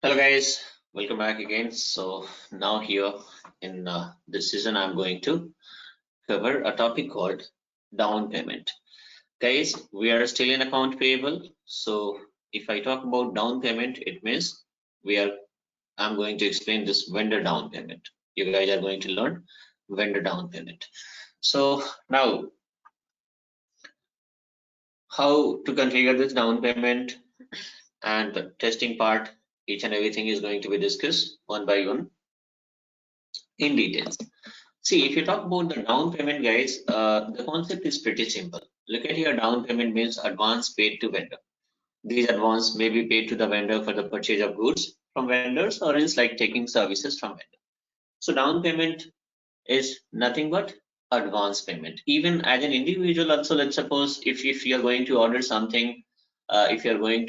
Hello guys, welcome back again. So now here in this season, I'm going to cover a topic called down payment. Guys, we are still in account payable. So if I talk about down payment, it means I'm going to explain this vendor down payment. You guys are going to learn vendor down payment. So now how to configure this down payment and the testing part, each and everything is going to be discussed one by one in details. See, if you talk about the down payment, guys, the concept is pretty simple. Look at here, down payment means advance paid to vendor. These advance may be paid to the vendor for the purchase of goods from vendors or else like taking services from vendor. So down payment is nothing but advance payment. Even as an individual also, let's suppose if you're going to order something, if you're going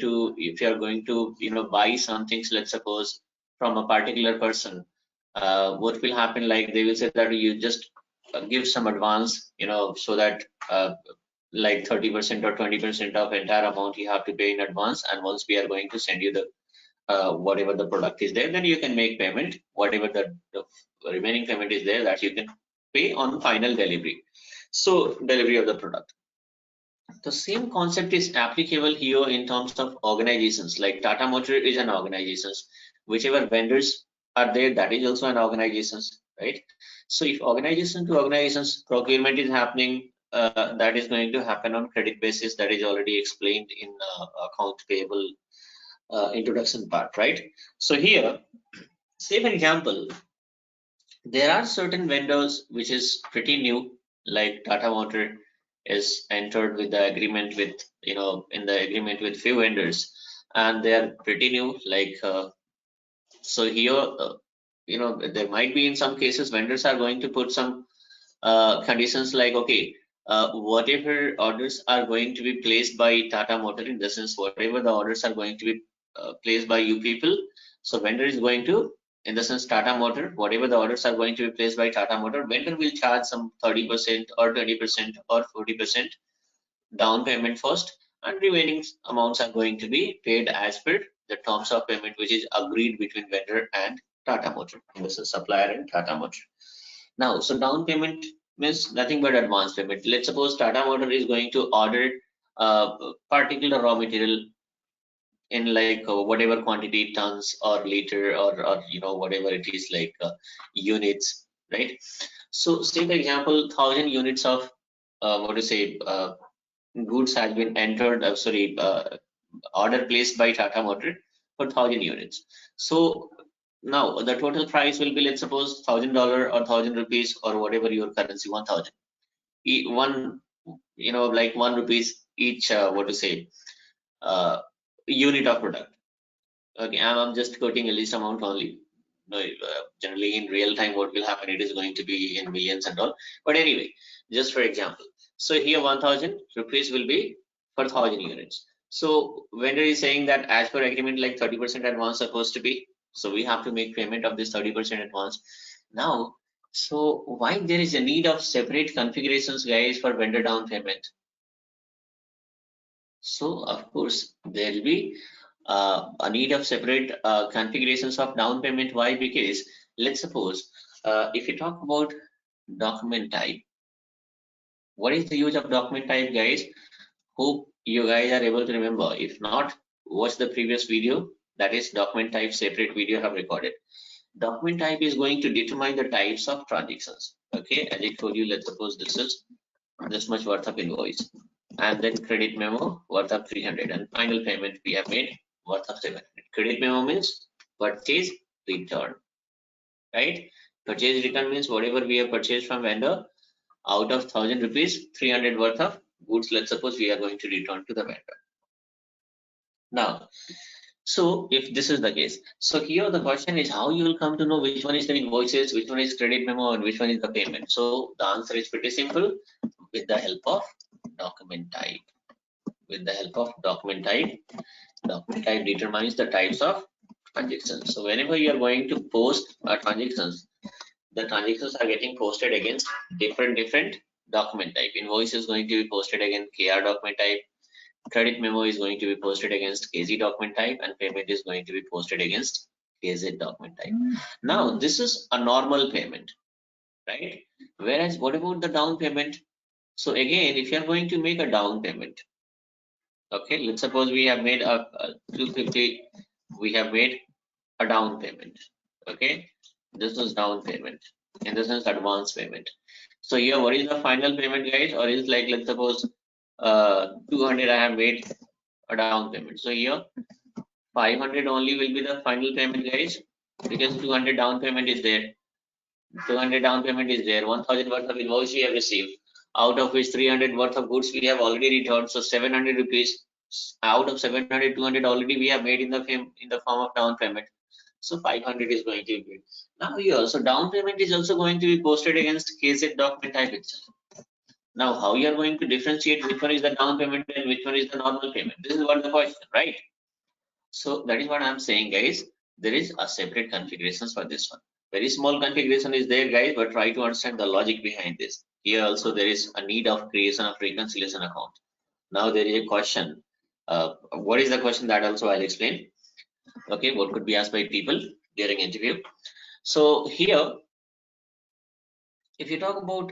to buy something, so let's suppose from a particular person, what will happen, like they will say that you just give some advance, so that like 30% or 20% of entire amount you have to pay in advance, and once we are going to send you the whatever the product is there, then you can make payment, whatever the remaining payment is there, that you can pay on final delivery. So delivery of the product. The same concept is applicable here in terms of organizations. Like Tata Motor is an organization. Whichever vendors are there, that is also an organization, right? So if organization to organizations procurement is happening, that is going to happen on credit basis. That is already explained in account payable introduction part, right? So here, say for example, there are certain vendors which is pretty new, like Tata Motor is entered with the agreement with, in the agreement with few vendors, and they are pretty new. Like, so here, there might be in some cases vendors are going to put some conditions like, okay, whatever orders are going to be placed by Tata Motor, in the sense, whatever the orders are going to be placed by you people, so vendor is going to, in the sense Tata Motor, whatever the orders are going to be placed by Tata Motor, vendor will charge some 30% or 20% or 40% down payment first, and remaining amounts are going to be paid as per the terms of payment which is agreed between vendor and Tata Motor, in the sense supplier and Tata Motor. Now, so down payment means nothing but advance payment. Let's suppose Tata Motor is going to order a particular raw material in like whatever quantity, tons or liter, or whatever it is, like units, right? So say for example, 1,000 units of what to say goods has been entered, order placed by Tata Motor for 1,000 units. So now the total price will be, let's suppose, $1,000 or 1,000 rupees or whatever your currency, 1,000. One, like 1 rupees each, what to say, unit of product. Okay, I'm just quoting a least amount only. No, generally in real time, what will happen? It is going to be in millions and all. But anyway, just for example, so here 1,000 rupees will be for 1,000 units. So vendor is saying that as per agreement, like 30% advance supposed to be. So we have to make payment of this 30% advance. Now, so why there is a need of separate configurations, guys, for vendor down payment? So of course there will be a need of separate configurations of down payment. Why? Because let's suppose if you talk about document type, what is the use of document type, guys? Hope you guys are able to remember. If not, watch the previous video, that is document type separate video I have recorded. Document type is going to determine the types of transactions. Okay, as I told you, let's suppose this is this much worth of invoice, and then credit memo worth of 300, and final payment we have made worth of 700. Credit memo means purchase return, right? Purchase return means whatever we have purchased from vendor, out of 1,000 rupees, 300 worth of goods, let's suppose, we are going to return to the vendor. Now, so if this is the case, so here the question is how you will come to know which one is the invoices, which one is credit memo, and which one is the payment. So the answer is pretty simple, with the help of document type. With the help of document type determines the types of transactions. So whenever you are going to post transactions, the transactions are getting posted against different document type. Invoice is going to be posted against KR document type. credit memo is going to be posted against KZ document type, and payment is going to be posted against KZ document type. Now this is a normal payment, right? Whereas what about the down payment? So again, if you are going to make a down payment, okay, let's suppose we have made a 250, we have made a down payment, okay, this was down payment, in the sense advance payment. So here, what is the final payment, guys? Or is like, let's suppose 200 I have made a down payment. So here 500 only will be the final payment, guys, because 200 down payment is there. 200 down payment is there. 1000 worth of invoice we have received, out of which 300 worth of goods we have already returned. So 700 rupees out of 700, 200 already we have made in the form of down payment. So 500 is going to be. Now here, so down payment is also going to be posted against KZ document type itself. Now how you are going to differentiate which one is the down payment and which one is the normal payment? This is what the question, right? So that is what I'm saying, guys. There is a separate configurations for this one. Very small configuration is there, guys, but try to understand the logic behind this. Here also there is a need of creation of reconciliation account. Now there is a question. What is the question? That also I'll explain. Okay, what could be asked by people during interview. So here, if you talk about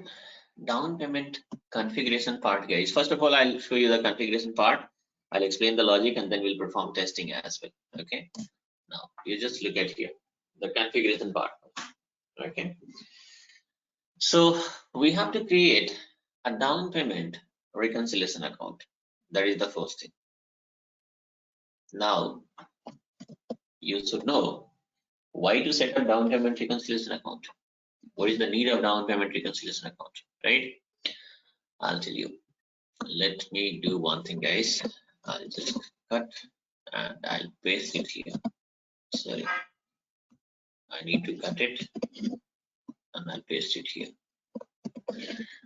down payment configuration part, guys, first of all, I'll show you the configuration part. I'll explain the logic and then we'll perform testing as well. Okay. Now you just look at here, the configuration part. Okay. So we have to create a down payment reconciliation account. That is the first thing. Now you should know why to set up down payment reconciliation account. What is the need of down payment reconciliation account, right? I'll tell you. Let me do one thing, guys. I'll just cut and I'll paste it here. Sorry, I need to cut it and I'll paste it here.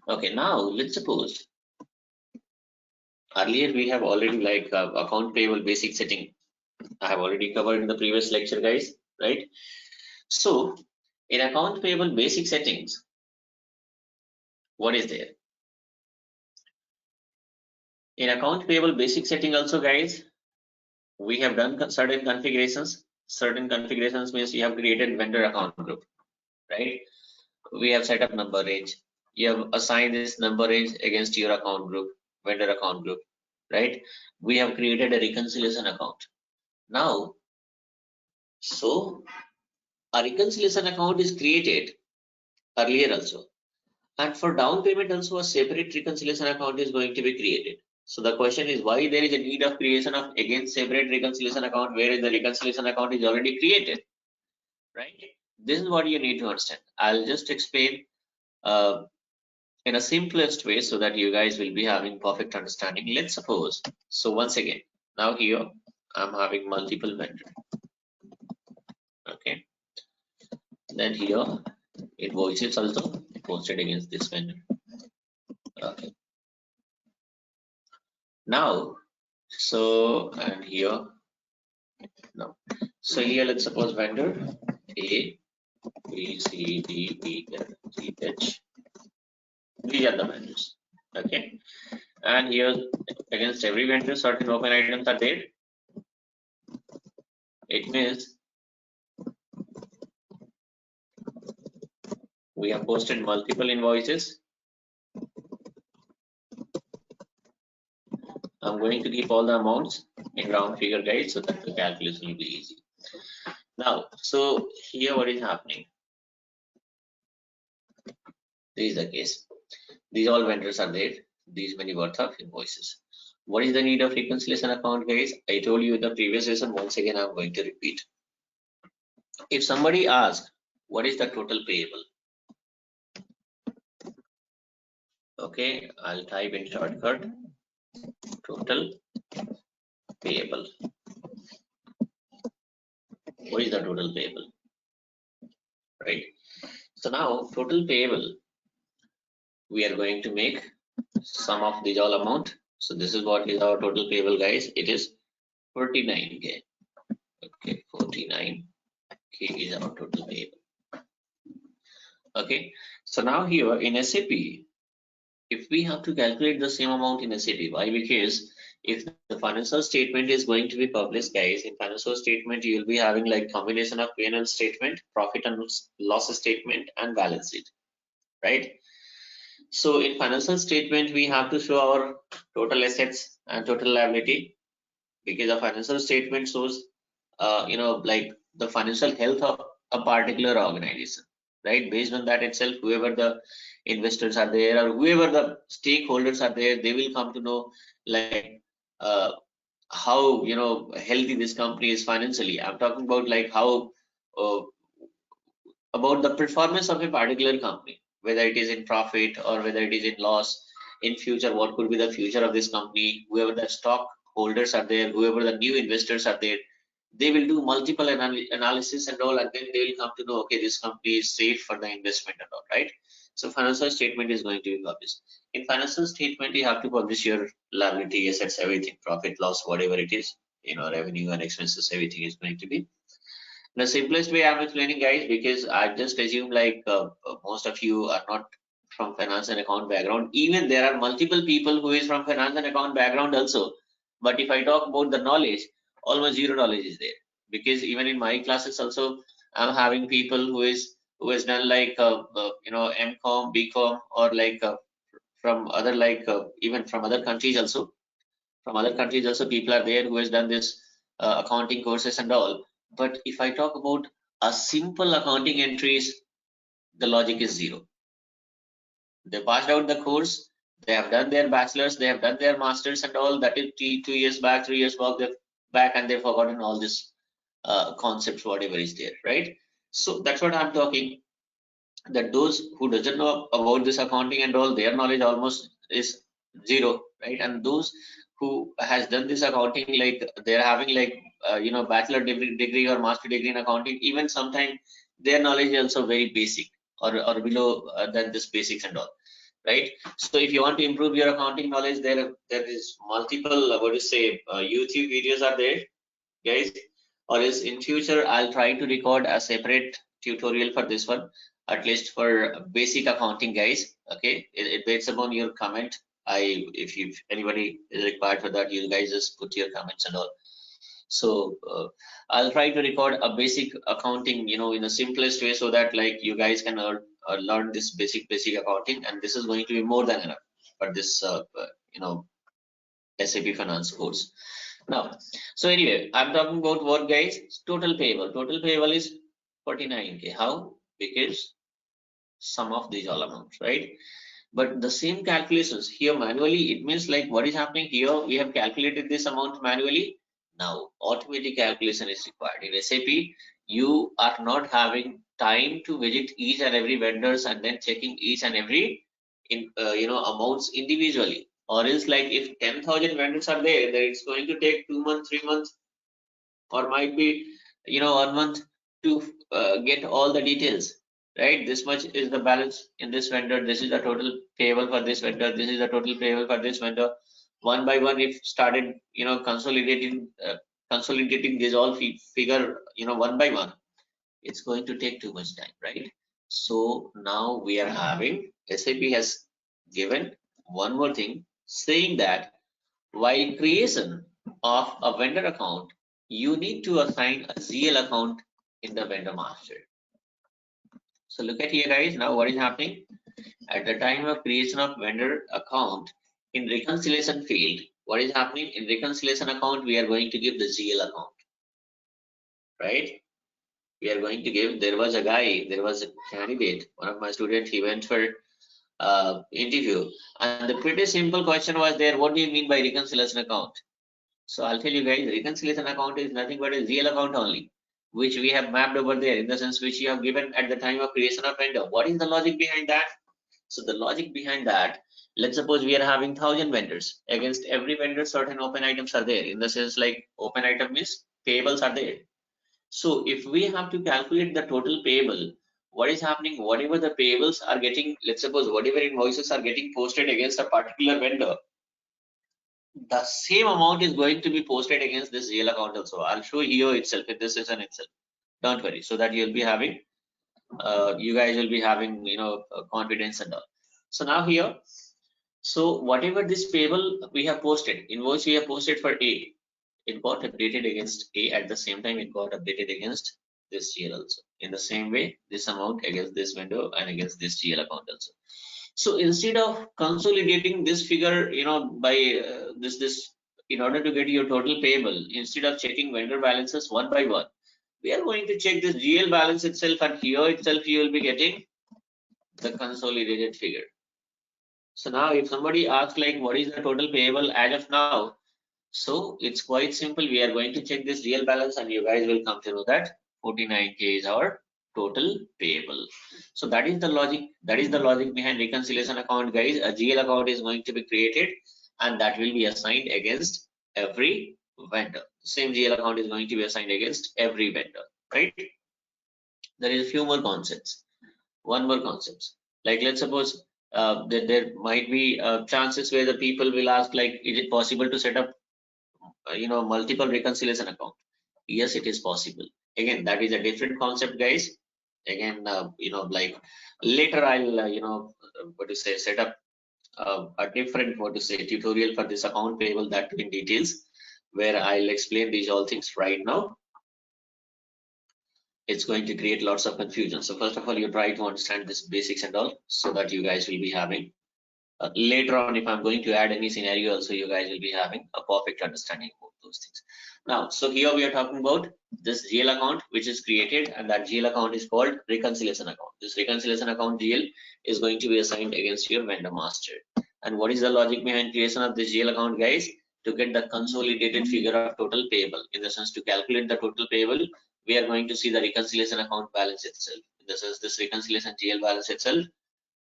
Okay, now let's suppose earlier we have already like account payable basic setting. I have already covered in the previous lecture, guys, right? So in account payable basic settings, what is there? In account payable basic setting also, guys, we have done certain configurations. Certain configurations means you have created vendor account group, right? We have set up number range. You have assigned this number range against your account group, vendor account group, right? We have created a reconciliation account. Now, so a reconciliation account is created earlier also. And for down payment also a separate reconciliation account is going to be created. So the question is why there is a need of creation of again separate reconciliation account, whereas the reconciliation account is already created, right? This is what you need to understand. I'll just explain in a simplest way so that you guys will be having perfect understanding. Let's suppose, so once again, now here I'm having multiple vendor. Okay. Then here invoices also posted against this vendor. Okay. Now, so and here, no. So here let's suppose vendor A, B, C, D, E, F, G, H. These are the vendors. Okay. And here against every vendor certain open items are there. It means we have posted multiple invoices. I'm going to keep all the amounts in round figure, guys, so that the calculation will be easy. Now, so here what is happening? This is the case. These all vendors are there. These many worth of invoices. What is the need of reconciliation account, guys? I told you in the previous lesson. Once again, I'm going to repeat. If somebody asks, what is the total payable? Okay, I'll type in shortcut total payable. What is the total payable? Right. So now total payable, we are going to make sum of these all amount. So this is what is our total payable, guys. It is 49k. Okay, 49k is our total payable. Okay, so now here in SAP, if we have to calculate the same amount in SAP, why? Because if the financial statement is going to be published, guys, in financial statement you will be having like combination of P&L statement, profit and loss statement, and balance sheet, right? So in financial statement we have to show our total assets and total liability, because the financial statement shows like the financial health of a particular organization, right? Based on that itself, whoever the investors are there or whoever the stakeholders are there, they will come to know like uh, how healthy this company is financially. I'm talking about like how uh, about the performance of a particular company, whether it is in profit or whether it is in loss. In future, what could be the future of this company? Whoever the stock holders are there, whoever the new investors are there, they will do multiple analysis and all, and then they will come to know, okay, this company is safe for the investment and all, right? So financial statement is going to be published. In financial statement, you have to publish your liability, assets, everything, profit, loss, whatever it is, revenue and expenses, everything is going to be the simplest way I'm explaining, guys, because I just assume like most of you are not from finance and account background. Even there are multiple people who is from finance and account background also. But if I talk about the knowledge, almost zero knowledge is there. Because even in my classes also, I'm having people who has done like M.Com, B.Com, or like from other like even from other countries also. From other countries also, people are there who has done this accounting courses and all. But if I talk about a simple accounting entries, the logic is zero. They passed out the course, they have done their bachelor's, they have done their master's and all. That is 2 years back, 3 years back, and they've forgotten all this concepts, whatever is there, right? So that's what I'm talking. That those who doesn't know about this accounting and all, their knowledge almost is zero, right? And those who has done this accounting, like they're having like bachelor degree or master degree in accounting, even sometimes their knowledge is also very basic or below than this basics and all, right? So if you want to improve your accounting knowledge, there is multiple what to say YouTube videos are there, guys, or else in future I'll try to record a separate tutorial for this one, at least for basic accounting, guys. Okay, it based upon your comment. If anybody is required for that, you guys just put your comments and all. So I'll try to record a basic accounting, in the simplest way, so that like you guys can learn this basic accounting, and this is going to be more than enough for this SAP finance course. Now, so anyway, I'm talking about what, guys? Total payable. Total payable is 49K. How? Because sum of these all amounts, right? But the same calculations here manually, it means like what is happening here? We have calculated this amount manually. Now, automatic calculation is required. In SAP, you are not having time to visit each and every vendors and then checking each and every amounts individually. Or else, like if 10,000 vendors are there, then it's going to take 2 months, 3 months, or might be 1 month to get all the details, right? This much is the balance in this vendor, this is the total payable for this vendor, this is the total payable for this vendor. One by one, if started consolidating this all figure one by one, it's going to take too much time, right? So now we are having, SAP has given one more thing, saying that while creation of a vendor account, you need to assign a ZL account in the vendor master. So look at here, guys. Now what is happening? At the time of creation of vendor account, in reconciliation field, what is happening? In reconciliation account, we are going to give the ZL account, right? We are going to give, there was a candidate, one of my students, he went for interview, and the pretty simple question was there, what do you mean by reconciliation account? So I'll tell you guys, reconciliation account is nothing but a ZL account only, which we have mapped over there, in the sense which you have given at the time of creation of vendor. What is the logic behind that? So the logic behind that, let's suppose we are having 1,000 vendors. Against every vendor, certain open items are there. In the sense like open item means payables are there. So if we have to calculate the total payable, what is happening? Whatever the payables are getting, let's suppose whatever invoices are getting posted against a particular vendor, the same amount is going to be posted against this GL account also. I'll show you itself in this session itself. Don't worry, so that you'll be having, you guys will be having, confidence and all. So now here, So whatever this payable we have posted, invoice we have posted for A, it got updated against A. At the same time, it got updated against this GL also. In the same way, this amount against this window and against this GL account also. So instead of consolidating this figure, by this in order to get your total payable, instead of checking vendor balances one by one, we are going to check this GL balance itself, and here itself you will be getting the consolidated figure. So now if somebody asks like what is the total payable as of now, so it's quite simple. We are going to check this GL balance and you guys will come to know that 49K is our total payable. So that is the logic. That is the logic behind reconciliation account, guys. A GL account is going to be created and that will be assigned against every vendor. Same GL account is going to be assigned against every vendor, right? There is a few more concepts. One more concepts. Like let's suppose that there might be chances where the people will ask like, is it possible to set up multiple reconciliation account? Yes, it is possible. Again, that is a different concept, guys. Again, like later I'll set up a different tutorial for this account payable, that in details, where I'll explain these all things. Right now it's going to create lots of confusion. So first of all, you try to understand this basics and all, so that you guys will be having later on, if I'm going to add any scenario also, you guys will be having a perfect understanding of those things. Now, so here we are talking about this GL account which is created, and that GL account is called reconciliation account. This reconciliation account GL is going to be assigned against your vendor master. And what is the logic behind creation of this GL account, guys? To get the consolidated figure of total payable. In the sense, to calculate the total payable, we are going to see the reconciliation account balance itself. In the sense, this reconciliation GL balance itself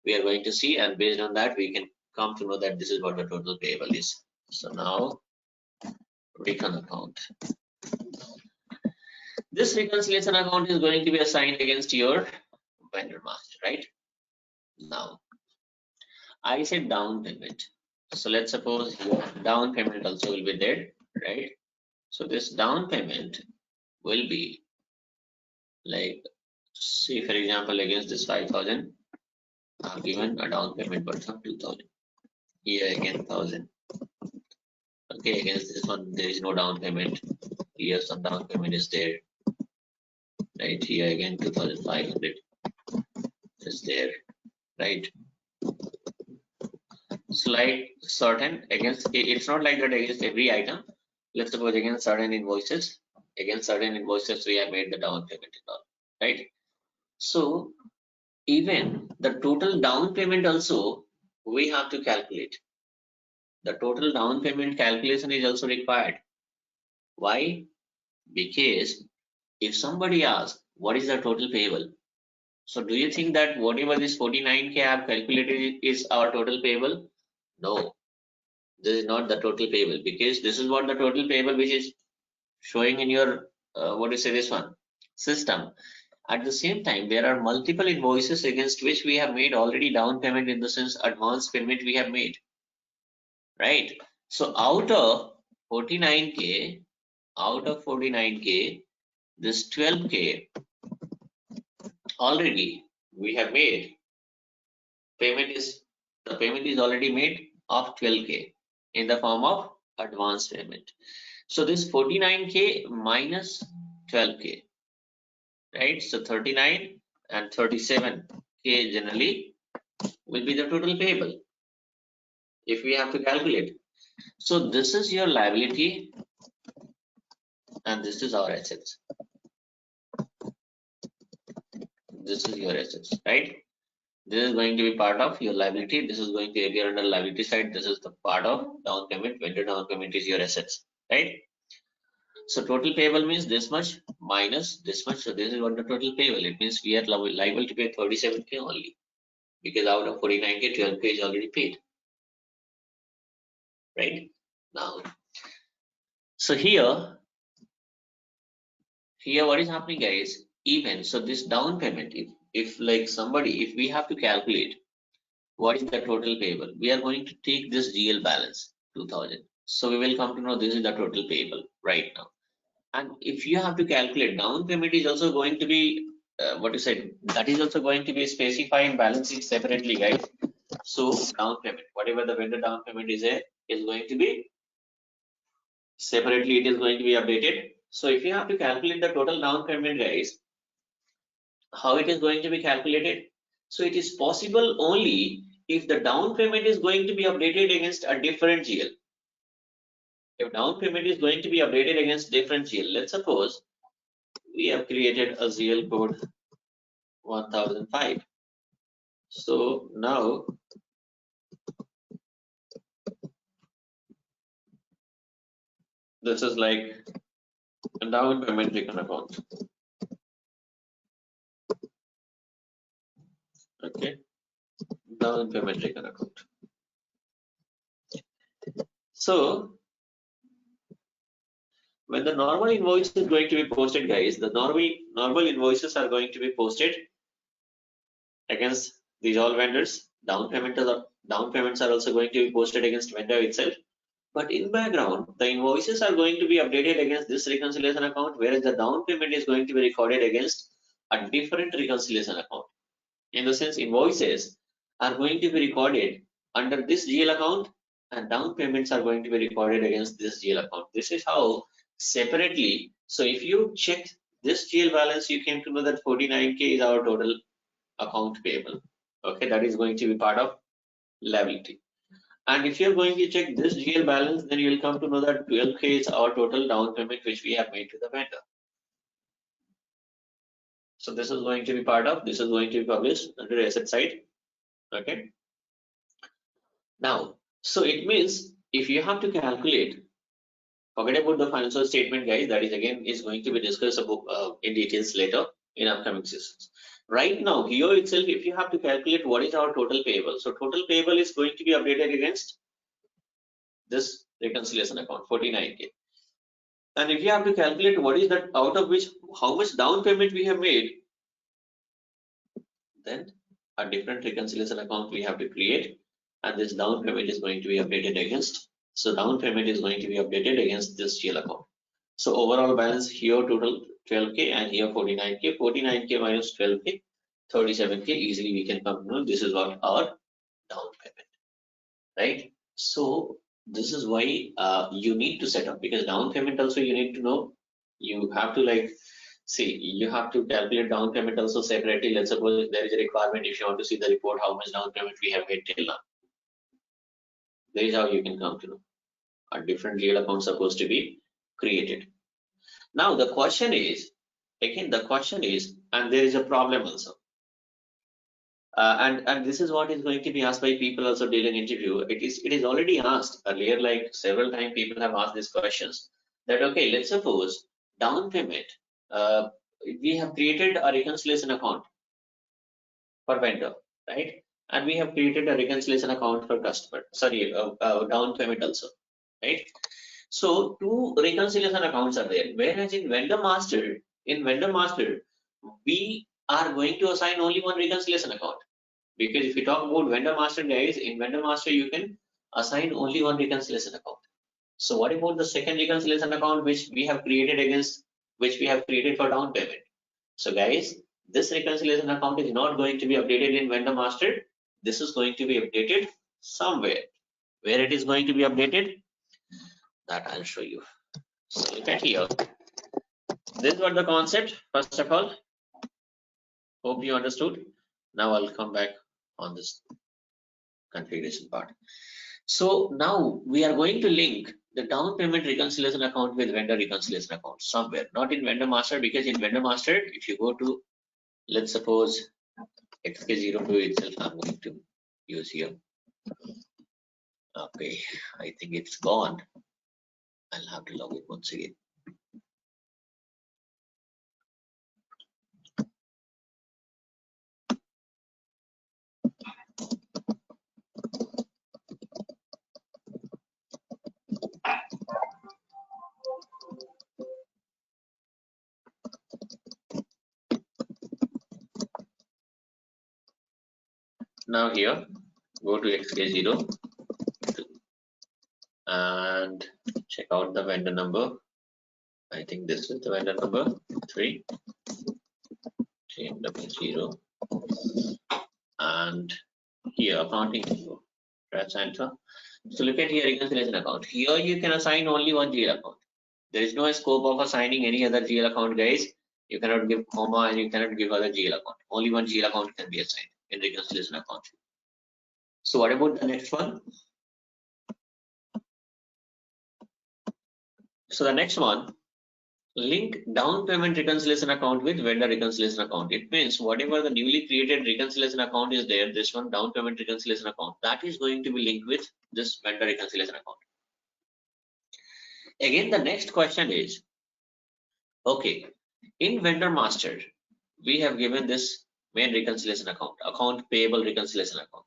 we are going to see, and based on that we can come to know that this is what the total payable is. So now recon account, this reconciliation account is going to be assigned against your vendor master, right? Now I said down payment, so let's suppose your down payment also will be there, right? So this down payment will be like, say for example, against this 5,000 I've given a down payment worth of 2,000. Here again 1,000. Okay, against this one there is no down payment. Here some down payment is there. Right here again 2,500 is there. Right. Slight certain against, it's not like that against every item. Let's suppose against certain invoices. Against certain invoices we have made the down payment and all. Right. So even the total down payment also we have to calculate. The total down payment calculation is also required. Why? Because if somebody asks what is the total payable, so do you think that whatever this 49K I have calculated is our total payable? No, this is not the total payable, because this is what the total payable which is showing in your this one system. At the same time, there are multiple invoices against which we have made already down payment, in the sense advance payment we have made, right? So out of 49K, this 12K already we have made. The payment is already made of 12K in the form of advance payment. So this 49K minus 12K, right? So 39 and 37K generally will be the total payable if we have to calculate. So this is your liability and this is our assets. This is your assets, right? This is going to be part of your liability. This is going to appear under liability side. This is the part of down payment. Vendor down payment is your assets, right? So total payable means this much minus this much. So this is what the total payable. It means we are liable to pay 37K only, because out of 49K, 12K is already paid, right? Now, so here what is happening, guys? Even so, this down payment, if like somebody, if we have to calculate what is the total payable, we are going to take this GL balance 2,000. So we will come to know this is the total payable right now. And if you have to calculate down payment, is also going to be that is also going to be specified in balance sheet separately, guys. So down payment, whatever the vendor down payment is there, is going to be separately, it is going to be updated. So if you have to calculate the total down payment, guys, how it is going to be calculated? So it is possible only if the down payment is going to be updated against a different GL. If down payment is going to be updated against different GL, let's suppose we have created a GL code 1005. So now this is like a down payment return account. Okay, down payment return account. So when the normal invoice is going to be posted, guys, the normal invoices are going to be posted against these all vendors. Down payments are also going to be posted against vendor itself. But in background, the invoices are going to be updated against this reconciliation account, whereas the down payment is going to be recorded against a different reconciliation account. In the sense, invoices are going to be recorded under this GL account, and down payments are going to be recorded against this GL account. This is how separately. So if you check this GL balance, you came to know that 49K is our total account payable. Okay, that is going to be part of liability. And if you're going to check this GL balance, then you will come to know that 12K is our total down payment which we have made to the vendor. So this is going to be part of, this is going to be published under asset side. Okay. Now, so it means if you have to calculate, forget about the financial statement, guys, that is again is going to be discussed about, in details later in upcoming sessions. Right now, here itself, if you have to calculate what is our total payable, so total payable is going to be updated against this reconciliation account 49K. And if you have to calculate what is that, out of which how much down payment we have made, then a different reconciliation account we have to create, and this down payment is going to be updated against. So down payment is going to be updated against this GL account. So overall balance here total 12K and here 49K. 49K minus 12K, 37K. Easily we can come to know this is what our down payment, right? So this is why you need to set up, because down payment also you need to know. You have to like see, you have to calculate down payment also separately. Let's suppose there is a requirement, if you want to see the report how much down payment we have made till now. There is how you can come to know. A different GL account supposed to be created. Now the question is, again the question is, and there is a problem also. And this is what is going to be asked by people also during interview. It is already asked earlier, like several times people have asked these questions. That okay, let's suppose down payment, we have created a reconciliation account for vendor, right? And we have created a reconciliation account for customer. Sorry, down payment also, right? So two reconciliation accounts are there. Whereas in vendor master, we are going to assign only one reconciliation account. Because if you talk about vendor master, guys, in vendor master you can assign only one reconciliation account. So what about the second reconciliation account which we have created for down payment? So guys, this reconciliation account is not going to be updated in vendor master. This is going to be updated somewhere. Where it is going to be updated, that I'll show you. So look at here. This was the concept. First of all, hope you understood. Now I'll come back on this configuration part. So now we are going to link the down payment reconciliation account with vendor reconciliation account somewhere, not in vendor master, because in vendor master, if you go to, let's suppose XK02 itself, I'm going to use here. Okay, I think it's gone. I'll have to log it once again. Now here, go to XK02 and check out the vendor number. I think this is the vendor number 3 GM0, and here accounting info, press enter. So look at here reconciliation account. Here you can assign only one GL account. There is no scope of assigning any other GL account, guys. You cannot give comma and you cannot give other GL account. Only one GL account can be assigned in reconciliation account. So what about the next one? So the next one, link down payment reconciliation account with vendor reconciliation account. It means whatever the newly created reconciliation account is there, this one down payment reconciliation account, that is going to be linked with this vendor reconciliation account. Again, the next question is, okay, in vendor master, we have given this main reconciliation account, account payable reconciliation account.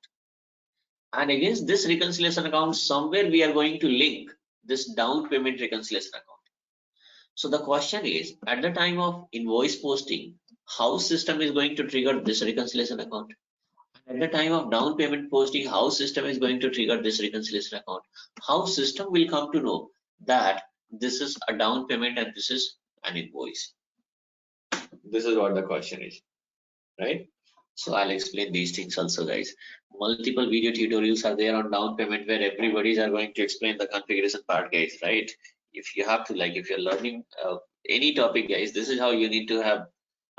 And against this reconciliation account, somewhere we are going to link this down payment reconciliation account. So the question is, at the time of invoice posting, how system is going to trigger this reconciliation account? At the time of down payment posting, how system is going to trigger this reconciliation account? How system will come to know that this is a down payment and this is an invoice? This is what the question is, right? So I'll explain these things also, guys. Multiple video tutorials are there on down payment where everybody's are going to explain the configuration part, guys, right? If you have to, like, if you're learning any topic, guys, this is how you need to have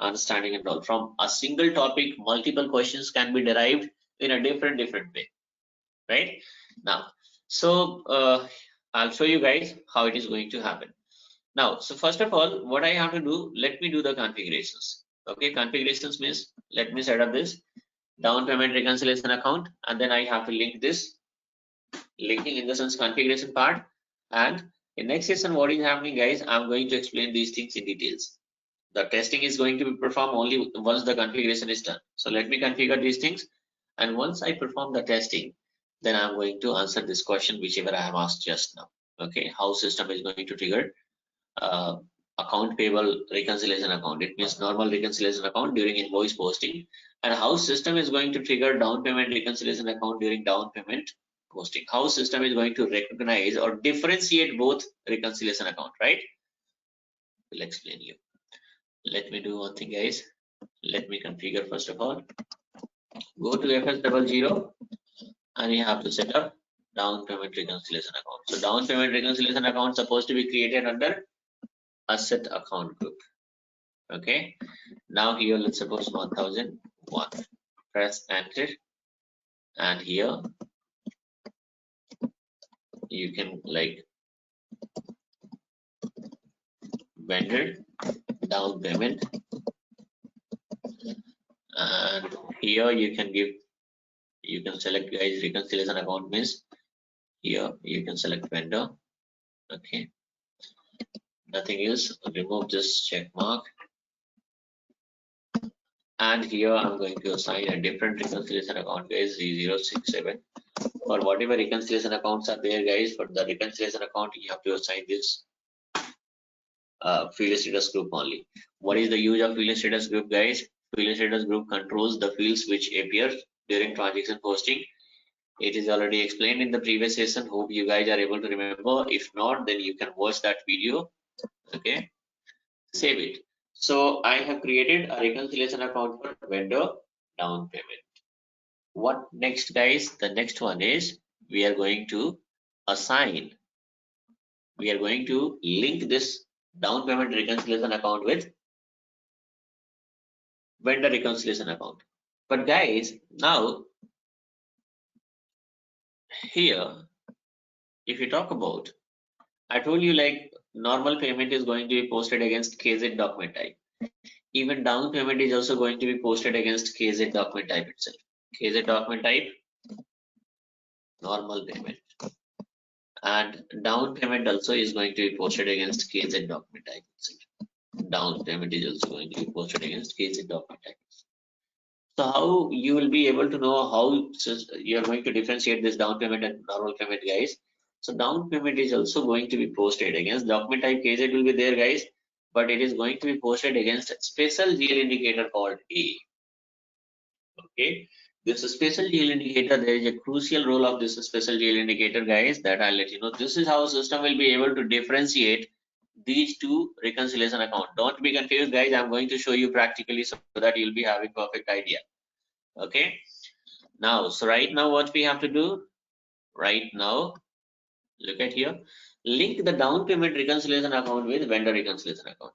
understanding and all. From a single topic, multiple questions can be derived in a different way, right? Now, so I'll show you guys how it is going to happen. Now, so first of all, what I have to do, let me do the configurations. Okay, configurations means let me set up this down payment reconciliation account, and then I have to link this, linking in the sense configuration part. And in next session, what is happening, guys, I'm going to explain these things in details. The testing is going to be performed only once the configuration is done. So let me configure these things, and once I perform the testing, then I'm going to answer this question whichever I have asked just now. Okay, how system is going to trigger account payable reconciliation account. It means normal reconciliation account during invoice posting, and how system is going to trigger down payment reconciliation account during down payment posting. How system is going to recognize or differentiate both reconciliation account, right? We'll explain you. Let me do one thing, guys. Let me configure first of all. Go to FS00 and you have to set up down payment reconciliation account. So down payment reconciliation account supposed to be created under asset account group. Okay, now here let's suppose 1001, press enter, and here you can like vendor down payment, and here you can give, you can select, guys, reconciliation account means here you can select vendor. Okay, nothing else, remove this check mark, and here I'm going to assign a different reconciliation account, guys, 067. For whatever reconciliation accounts are there, guys, for the reconciliation account you have to assign this field status group only. What is the use of field status group, guys? Field status group controls the fields which appear during transaction posting. It is already explained in the previous session. Hope you guys are able to remember. If not, then you can watch that video. Okay, save it. So I have created a reconciliation account for vendor down payment. What next, guys? The next one is we are going to assign, we are going to link this down payment reconciliation account with vendor reconciliation account. But guys, now here, if you talk about, I told you like normal payment is going to be posted against KZ document type. Even down payment is also going to be posted against KZ document type itself. KZ document type, normal payment. And down payment also is going to be posted against KZ document type itself. Down payment is also going to be posted against KZ document type. So how you will be able to know how you are going to differentiate this down payment and normal payment, guys? So down payment is also going to be posted against document type KZ will be there, guys, but it is going to be posted against a special GL indicator called A. Okay, this special GL indicator, there is a crucial role of this special GL indicator, guys, that I'll let you know. This is how system will be able to differentiate these two reconciliation account. Don't be confused, guys. I'm going to show you practically so that you'll be having perfect idea. Okay, Now, so right now what we have to do, right now, look at here, link the down payment reconciliation account with vendor reconciliation account.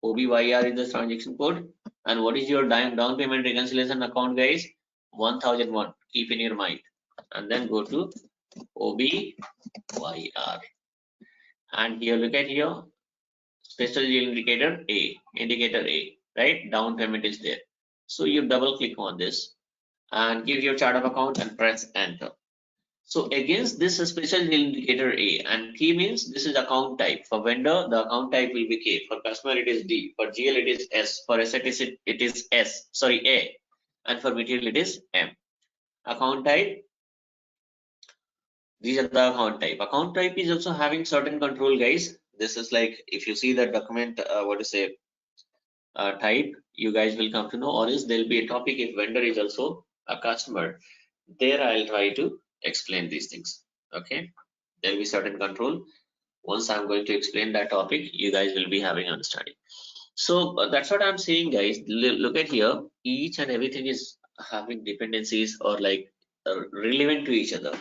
OBYR is the transaction code. And what is your down payment reconciliation account, guys? 1001. Keep in your mind. And then go to OBYR. And here, look at here, special deal indicator A, right? Down payment is there. So you double click on this and give your chart of account and press enter. So against this special deal indicator A, and key means this is account type. For vendor, the account type will be K. For customer, it is D. For GL, it is S. For asset, it is A. And for material, it is M. Account type, these are the account type. Account type is also having certain control, guys. This is like, if you see the document, type, you guys will come to know, or else there'll be a topic if vendor is also a customer. There I'll try to explain these things. Okay, there'll be certain control. Once I'm going to explain that topic, you guys will be having understanding. So that's what I'm saying, guys. Look at here, each and everything is having dependencies or like relevant to each other,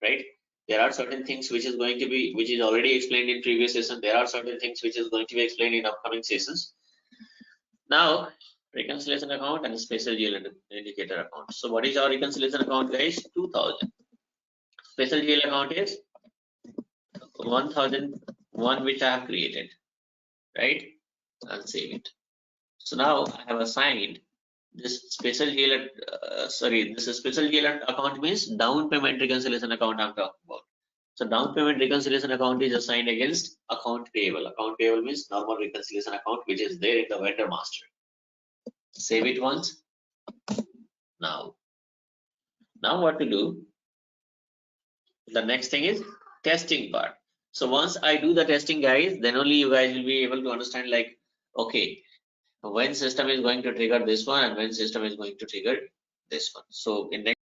right? There are certain things which is going to be, which is already explained in previous session. There are certain things which is going to be explained in upcoming sessions. Now, reconciliation account and special GL indicator account. So what is our reconciliation account, guys? 2000. Special GL account is 1001, which I have created, right? And save it. So now I have assigned this special GL, this special GL account means down payment reconciliation account I'm talking about. So down payment reconciliation account is assigned against account payable. Account payable means normal reconciliation account, which is there in the vendor master. Save it once. Now what to do? The next thing is testing part. So once I do the testing, guys, then only you guys will be able to understand, like, okay, when system is going to trigger this one and when system is going to trigger this one. So in next